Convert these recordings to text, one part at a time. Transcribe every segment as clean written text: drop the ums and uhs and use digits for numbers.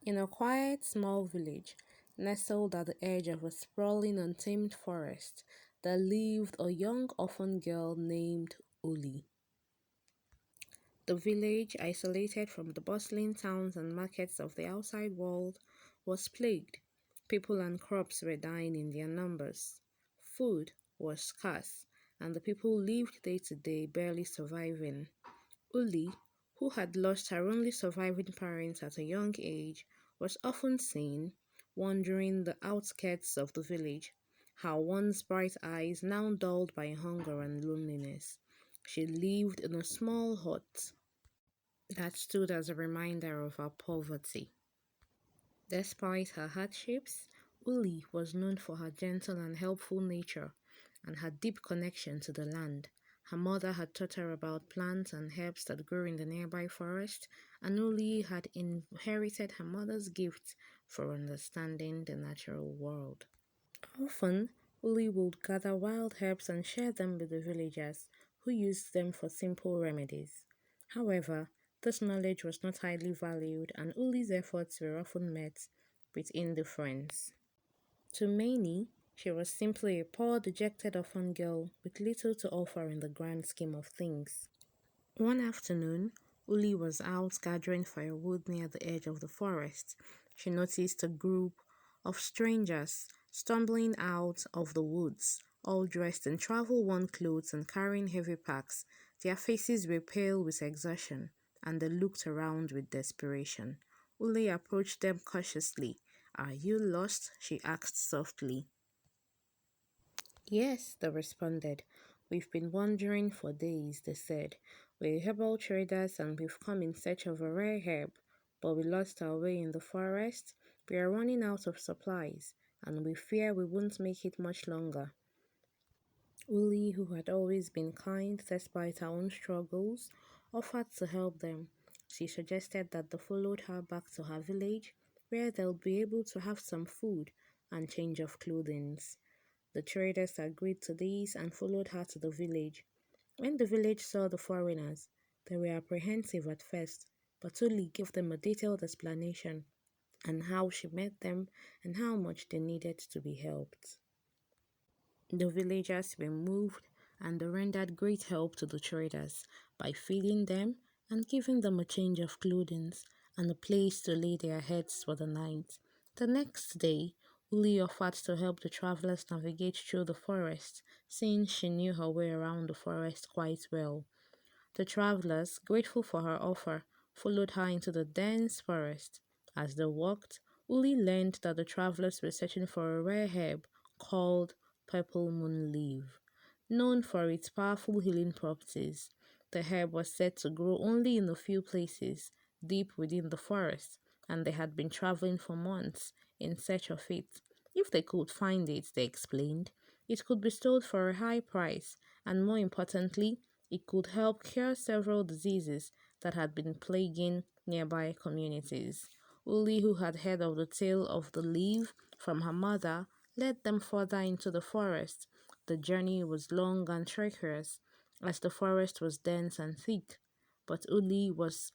In a quiet, small village, nestled at the edge of a sprawling, untamed forest, there lived a young orphan girl named Uli. The village, isolated from the bustling towns and markets of the outside world, was plagued. People and crops were dying in their numbers. Food was scarce, and the people lived day to day, barely surviving. Uli, who had lost her only surviving parents at a young age, was often seen wandering the outskirts of the village, her once bright eyes now dulled by hunger and loneliness. She lived in a small hut that stood as a reminder of her poverty. Despite her hardships, Uli was known for her gentle and helpful nature and her deep connection to the land. Her mother had taught her about plants and herbs that grew in the nearby forest, and Uli had inherited her mother's gift for understanding the natural world. Often, Uli would gather wild herbs and share them with the villagers, who used them for simple remedies. However, this knowledge was not highly valued, and Uli's efforts were often met with indifference. To many, she was simply a poor, dejected orphan girl with little to offer in the grand scheme of things. One afternoon, Uli was out gathering firewood near the edge of the forest. She noticed a group of strangers stumbling out of the woods, all dressed in travel-worn clothes and carrying heavy packs. Their faces were pale with exhaustion, and they looked around with desperation. Uli approached them cautiously. "Are you lost?" she asked softly. "Yes," they responded. "We've been wandering for days," they said. "We're herbal traders and we've come in search of a rare herb, but we lost our way in the forest. We are running out of supplies, and we fear we won't make it much longer." Uli, who had always been kind despite her own struggles, offered to help them. She suggested that they followed her back to her village, where they'll be able to have some food and change of clothing. The traders agreed to this and followed her to the village. When the village saw the foreigners, they were apprehensive at first, but Uli gave them a detailed explanation on how she met them and how much they needed to be helped. The villagers were moved and they rendered great help to the traders by feeding them and giving them a change of clothing and a place to lay their heads for the night. The next day, Uli offered to help the travelers navigate through the forest, since she knew her way around the forest quite well. The travelers, grateful for her offer, followed her into the dense forest. As they walked, Uli learned that the travelers were searching for a rare herb called purple moon leaf. Known for its powerful healing properties, the herb was said to grow only in a few places deep within the forest, and they had been traveling for months in search of it. If they could find it, they explained, it could be sold for a high price, and more importantly, it could help cure several diseases that had been plaguing nearby communities. Uli, who had heard of the tale of the leaf from her mother, led them further into the forest. The journey was long and treacherous, as the forest was dense and thick, but Uli was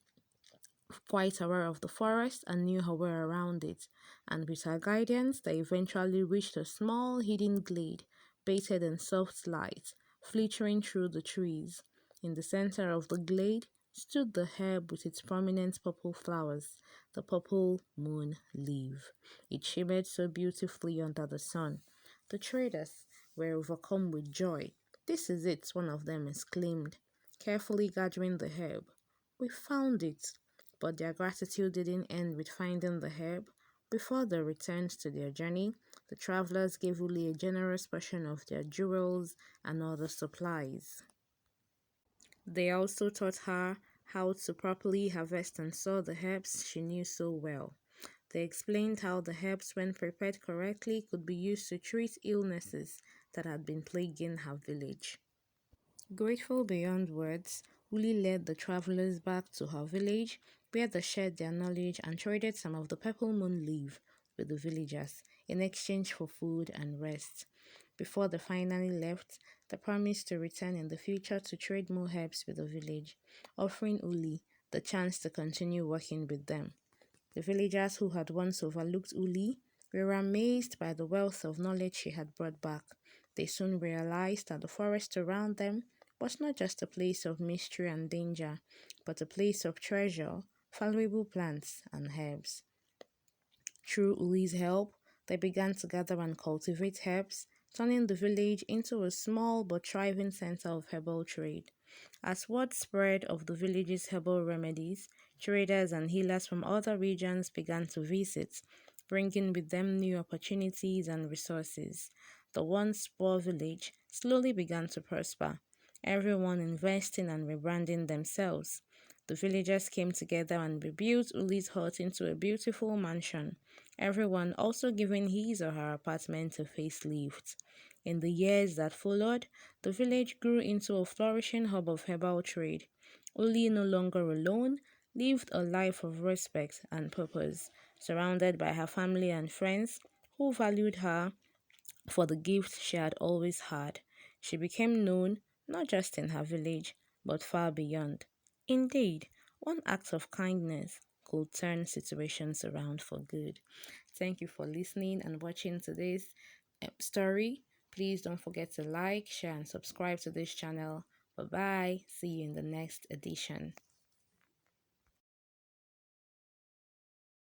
quite aware of the forest and knew her way around it, and with her guidance, they eventually reached a small hidden glade, bathed in soft light, filtering through the trees. In the center of the glade stood the herb with its prominent purple flowers, the purple moon leaf. It shimmered so beautifully under the sun. The traders were overcome with joy. "This is it," one of them exclaimed, carefully gathering the herb. "We found it." But their gratitude didn't end with finding the herb. Before they returned to their journey, the travelers gave Uli a generous portion of their jewels and other supplies. They also taught her how to properly harvest and sow the herbs she knew so well. They explained how the herbs, when prepared correctly, could be used to treat illnesses that had been plaguing her village. Grateful beyond words, Uli led the travelers back to her village, where they shared their knowledge and traded some of the purple moon leaf with the villagers in exchange for food and rest. Before they finally left, they promised to return in the future to trade more herbs with the village, offering Uli the chance to continue working with them. The villagers who had once overlooked Uli were amazed by the wealth of knowledge she had brought back. They soon realized that the forest around them was not just a place of mystery and danger, but a place of treasure, valuable plants, and herbs. Through Uli's help, they began to gather and cultivate herbs, turning the village into a small but thriving center of herbal trade. As word spread of the village's herbal remedies, traders and healers from other regions began to visit, bringing with them new opportunities and resources. The once poor village slowly began to prosper, everyone investing and rebranding themselves. The villagers came together and rebuilt Uli's hut into a beautiful mansion, everyone also giving his or her apartment a facelift. In the years that followed, the village grew into a flourishing hub of herbal trade. Uli, no longer alone, lived a life of respect and purpose, surrounded by her family and friends who valued her for the gift she had always had. She became known not just in her village, but far beyond. Indeed, one act of kindness could turn situations around for good. Thank you for listening and watching today's story. Please don't forget to like, share, and subscribe to this channel. Bye bye. See you in the next edition.